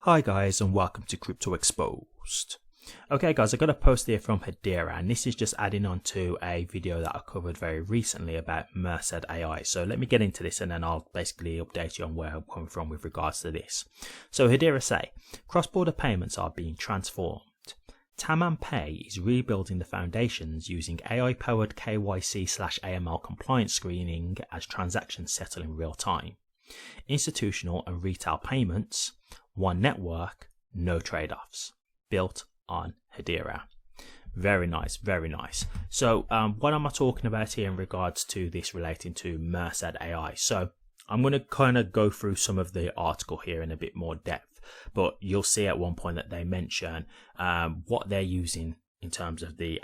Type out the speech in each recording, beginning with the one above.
Hi guys, and welcome to Crypto Exposed. Okay guys, I got a post here from Hedera, and this is just adding on to a video that I covered very recently about Mance AI. So let me get into this and then I'll basically update you on where I'm coming from with regards to this. So Hedera say, cross-border payments are being transformed. Taman Pay is rebuilding the foundations using AI-powered KYC/AML compliance screening as transactions settle in real time. Institutional and retail payments, one network, no trade-offs. Built on Hedera. Very nice, very nice. So what am I talking about here in regards to this relating to Mance AI? So I'm going to kind of go through some of the article here in a bit more depth, but you'll see at one point that they mention what they're using in terms of the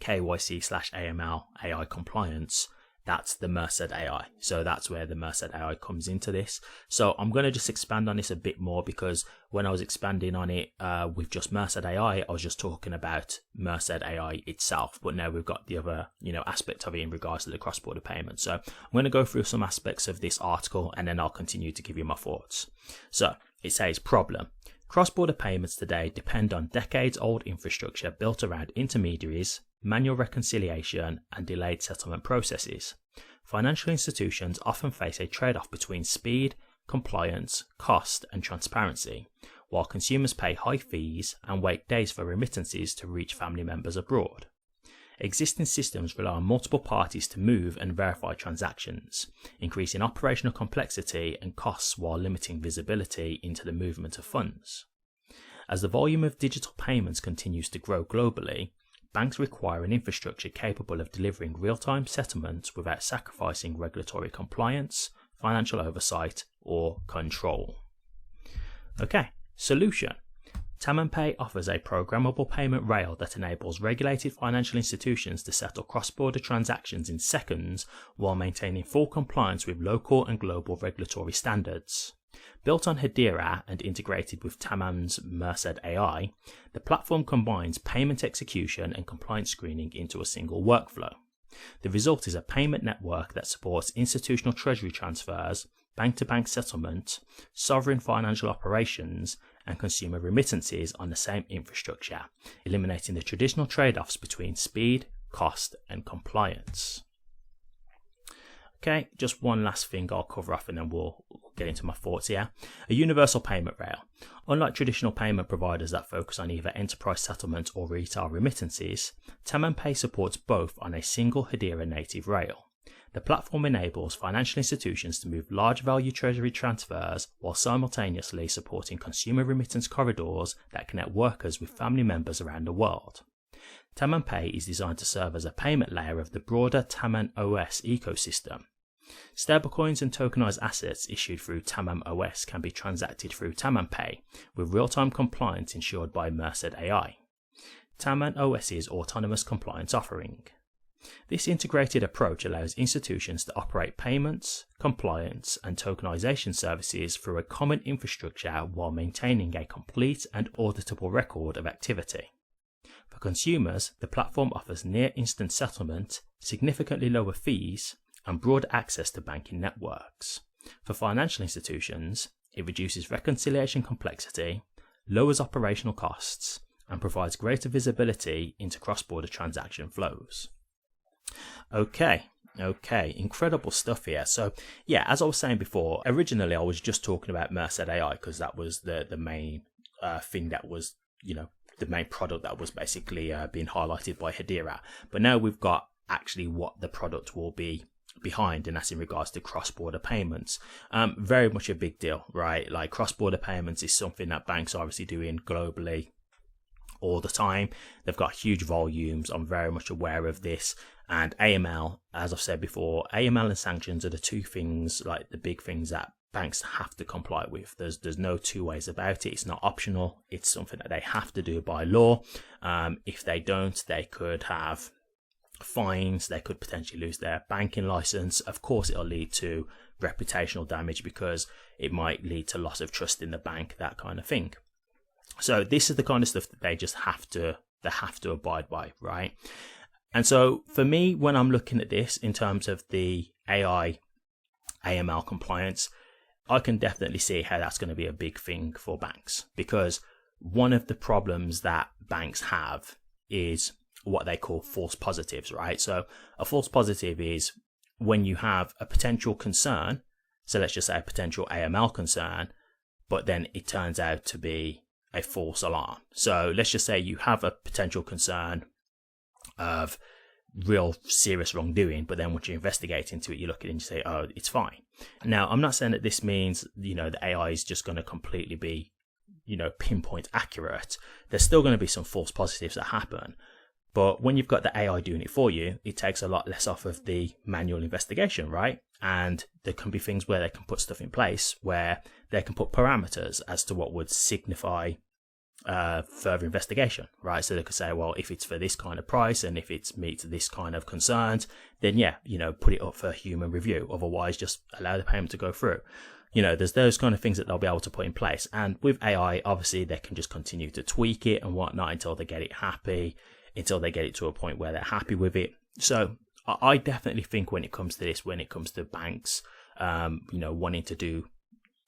KYC/AML AI compliance. That's the Mance AI. So that's where the Mance AI comes into this. So I'm going to just expand on this a bit more, because when I was expanding on it with just Mance AI, I was just talking about Mance AI itself. But now we've got the other, aspect of it in regards to the cross-border payment. So I'm going to go through some aspects of this article and then I'll continue to give you my thoughts. So it says, problem. Cross-border payments today depend on decades-old infrastructure built around intermediaries, manual reconciliation, and delayed settlement processes. Financial institutions often face a trade-off between speed, compliance, cost, and transparency, while consumers pay high fees and wait days for remittances to reach family members abroad. Existing systems rely on multiple parties to move and verify transactions, increasing operational complexity and costs while limiting visibility into the movement of funds. As the volume of digital payments continues to grow globally, banks require an infrastructure capable of delivering real-time settlements without sacrificing regulatory compliance, financial oversight, or control. Okay, solution. TamanPay offers a programmable payment rail that enables regulated financial institutions to settle cross-border transactions in seconds while maintaining full compliance with local and global regulatory standards. Built on Hedera and integrated with Taman's Mance AI, the platform combines payment execution and compliance screening into a single workflow. The result is a payment network that supports institutional treasury transfers, bank-to-bank settlement, sovereign financial operations, and consumer remittances on the same infrastructure, eliminating the traditional trade-offs between speed, cost, and compliance. Okay, just one last thing I'll cover off and then we'll get into my thoughts here. A universal payment rail. Unlike traditional payment providers that focus on either enterprise settlement or retail remittances, TamanPay supports both on a single Hedera native rail. The platform enables financial institutions to move large value treasury transfers while simultaneously supporting consumer remittance corridors that connect workers with family members around the world. TamanPay is designed to serve as a payment layer of the broader Taman OS ecosystem. Stablecoins and tokenized assets issued through Taman OS can be transacted through TamanPay, with real-time compliance ensured by Mance AI, Taman OS's autonomous compliance offering. This integrated approach allows institutions to operate payments, compliance, and tokenization services through a common infrastructure while maintaining a complete and auditable record of activity. For consumers, the platform offers near-instant settlement, significantly lower fees, and broad access to banking networks. For financial institutions, it reduces reconciliation complexity, lowers operational costs, and provides greater visibility into cross-border transaction flows. Okay, incredible stuff here. So yeah, as I was saying before, originally I was just talking about Mance AI because that was the main thing that was, the main product that was basically being highlighted by Hedera. But now we've got actually what the product will be behind, and that's in regards to cross-border payments. Very much a big deal, right? Like cross-border payments is something that banks are obviously doing globally all the time. They've got huge volumes. I'm very much aware of this. And AML, as I've said before, AML and sanctions are the two things, like the big things that banks have to comply with. There's no two ways about it. It's not optional. It's something that they have to do by law. If they don't, they could have fines. They could potentially lose their banking license. Of course, it'll lead to reputational damage because it might lead to loss of trust in the bank, that kind of thing. So this is the kind of stuff that they just have to abide by, right? And so for me, when I'm looking at this in terms of the AI AML compliance, I can definitely see how that's going to be a big thing for banks, because one of the problems that banks have is what they call false positives, right? So a false positive is when you have a potential concern, so let's just say a potential AML concern, but then it turns out to be a false alarm. So let's just say you have a potential concern of real serious wrongdoing, but then once you investigate into it, you look at it and you say, oh, it's fine. Now, I'm not saying that this means, the AI is just going to completely be, pinpoint accurate. There's still going to be some false positives that happen. But when you've got the AI doing it for you, it takes a lot less off of the manual investigation, right? And there can be things where they can put stuff in place where they can put parameters as to what would signify further investigation, right? So they could say, well, if it's for this kind of price and if it meets this kind of concerns, then put it up for human review. Otherwise, just allow the payment to go through. There's those kind of things that they'll be able to put in place. And with AI, obviously, they can just continue to tweak it and whatnot until they get it happy, until they get it to a point where they're happy with it. So I definitely think when it comes to this, when it comes to banks, wanting to do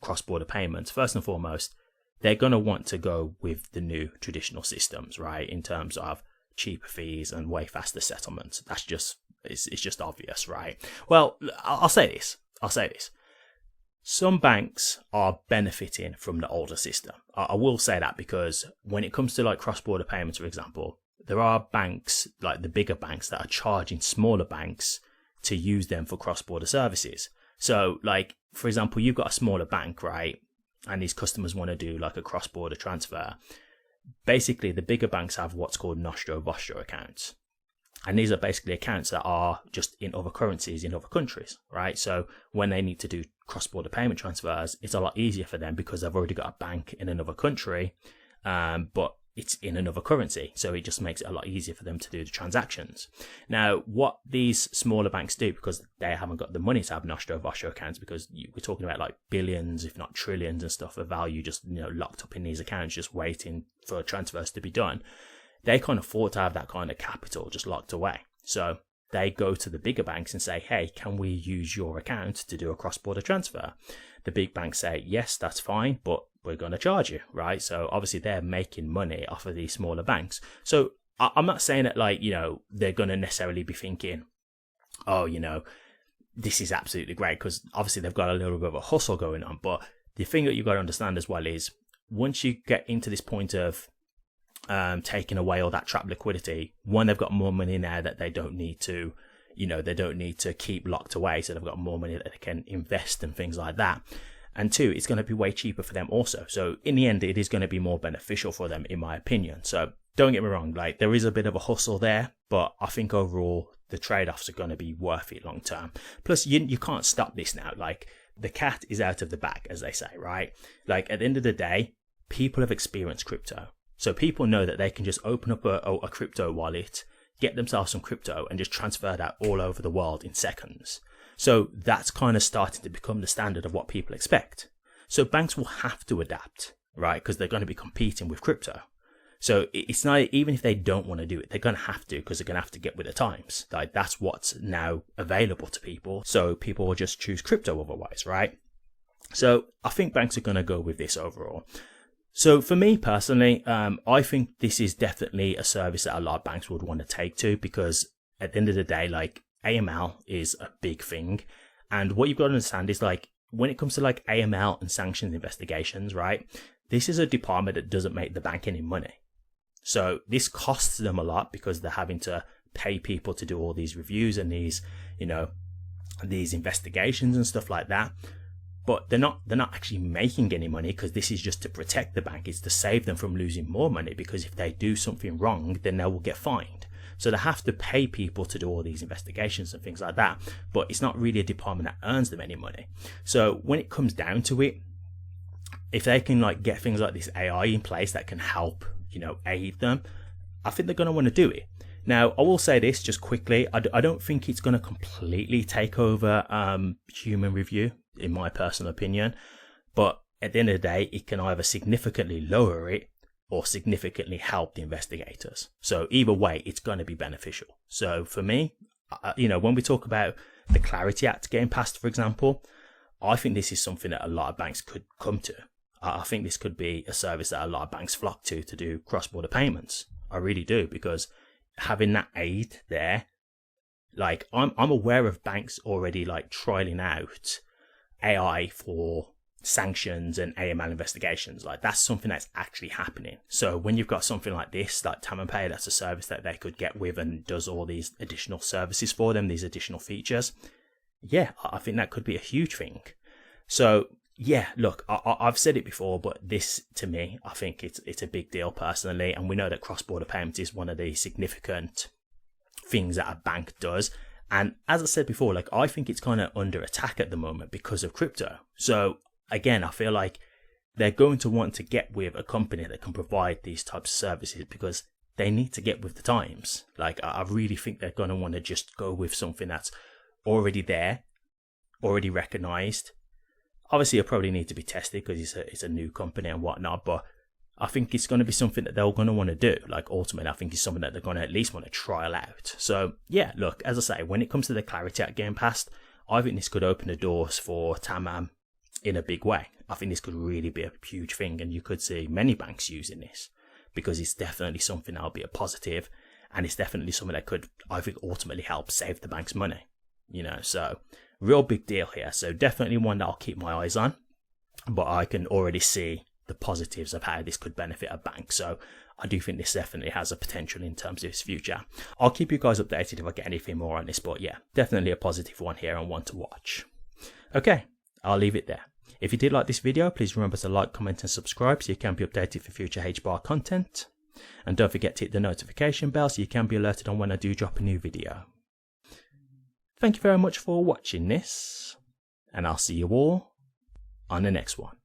cross-border payments, first and foremost, they're going to want to go with the new traditional systems, right? In terms of cheaper fees and way faster settlements. That's just, it's just obvious, right? Well, I'll say this. Some banks are benefiting from the older system. I will say that because when it comes to like cross-border payments, for example, there are banks, like the bigger banks, that are charging smaller banks to use them for cross-border services. So like, for example, you've got a smaller bank, right? And these customers want to do like a cross-border transfer. Basically, the bigger banks have what's called nostro vostro accounts. And these are basically accounts that are just in other currencies in other countries, right? So when they need to do cross-border payment transfers, it's a lot easier for them because they've already got a bank in another country, but it's in another currency. So it just makes it a lot easier for them to do the transactions. Now, what these smaller banks do, because they haven't got the money to have nostro vostro accounts, because we're talking about like billions, if not trillions and stuff of value just, locked up in these accounts, just waiting for transfers to be done. They can't afford to have that kind of capital just locked away. So they go to the bigger banks and say, hey, can we use your account to do a cross-border transfer? The big banks say, yes, that's fine, but we're going to charge you, right? So obviously they're making money off of these smaller banks. So I'm not saying that like, they're going to necessarily be thinking, oh, this is absolutely great, because obviously they've got a little bit of a hustle going on. But the thing that you've got to understand as well is once you get into this point of taking away all that trapped liquidity, one, they've got more money now that they don't need to, they don't need to keep locked away. So they've got more money that they can invest and things like that. And two, it's going to be way cheaper for them also. So in the end, it is going to be more beneficial for them, in my opinion. So don't get me wrong, like there is a bit of a hustle there, but I think overall the trade-offs are going to be worth it long term. Plus, you can't stop this now. Like the cat is out of the bag, as they say, right? Like at the end of the day, people have experienced crypto. So people know that they can just open up a crypto wallet, get themselves some crypto and just transfer that all over the world in seconds. So that's kind of starting to become the standard of what people expect. So banks will have to adapt, right? Because they're going to be competing with crypto. So it's not, even if they don't want to do it, they're going to have to, because they're going to have to get with the times. Like that's what's now available to people. So people will just choose crypto otherwise, right? So I think banks are going to go with this overall. So for me personally, I think this is definitely a service that a lot of banks would want to take to, because at the end of the day, like AML is a big thing. And what you've got to understand is like, when it comes to like AML and sanctions investigations, right? This is a department that doesn't make the bank any money. So this costs them a lot because they're having to pay people to do all these reviews and these, these investigations and stuff like that. But they're not actually making any money, because this is just to protect the bank. It's to save them from losing more money, because if they do something wrong, then they will get fined. So they have to pay people to do all these investigations and things like that. But it's not really a department that earns them any money. So when it comes down to it, if they can like get things like this AI in place that can help, aid them, I think they're going to want to do it. Now, I will say this just quickly. I don't think it's going to completely take over human review, in my personal opinion. But at the end of the day, it can either significantly lower it or significantly help the investigators. So either way, it's going to be beneficial. So for me, when we talk about the Clarity Act getting passed, for example, I think this is something that a lot of banks could come to. I think this could be a service that a lot of banks flock to do cross-border payments. I really do, because having that aid there, like I'm aware of banks already like trialing out AI for sanctions and AML investigations. Like that's something that's actually happening. So when you've got something like this, like Tap and Pay, that's a service that they could get with and does all these additional services for them, these additional features. Yeah, I think that could be a huge thing. So yeah, look, I've said it before, but this to me, I think it's a big deal personally. And we know that cross-border payments is one of the significant things that a bank does. And as I said before, like I think it's kind of under attack at the moment because of crypto. So again, I feel like they're going to want to get with a company that can provide these types of services because they need to get with the times. Like I really think they're going to want to just go with something that's already there, already recognized. Obviously, it'll probably need to be tested because it's a new company and whatnot, but I think it's going to be something that they're going to want to do. Like, ultimately, I think it's something that they're going to at least want to trial out. So, yeah, look, as I say, when it comes to the clarity at Game Pass, I think this could open the doors for Tamam in a big way. I think this could really be a huge thing, and you could see many banks using this because it's definitely something that'll be a positive, and it's definitely something that could, I think, ultimately help save the bank's money. You know, so real big deal here. So definitely one that I'll keep my eyes on, but I can already see the positives of how this could benefit a bank. So I do think this definitely has a potential in terms of its future. I'll keep you guys updated if I get anything more on this, but yeah, definitely a positive one here and one to watch. Okay, I'll leave it there. If you did like this video, please remember to like, comment and subscribe so you can be updated for future HBAR content. And don't forget to hit the notification bell so you can be alerted on when I do drop a new video. Thank you very much for watching this, and I'll see you all on the next one.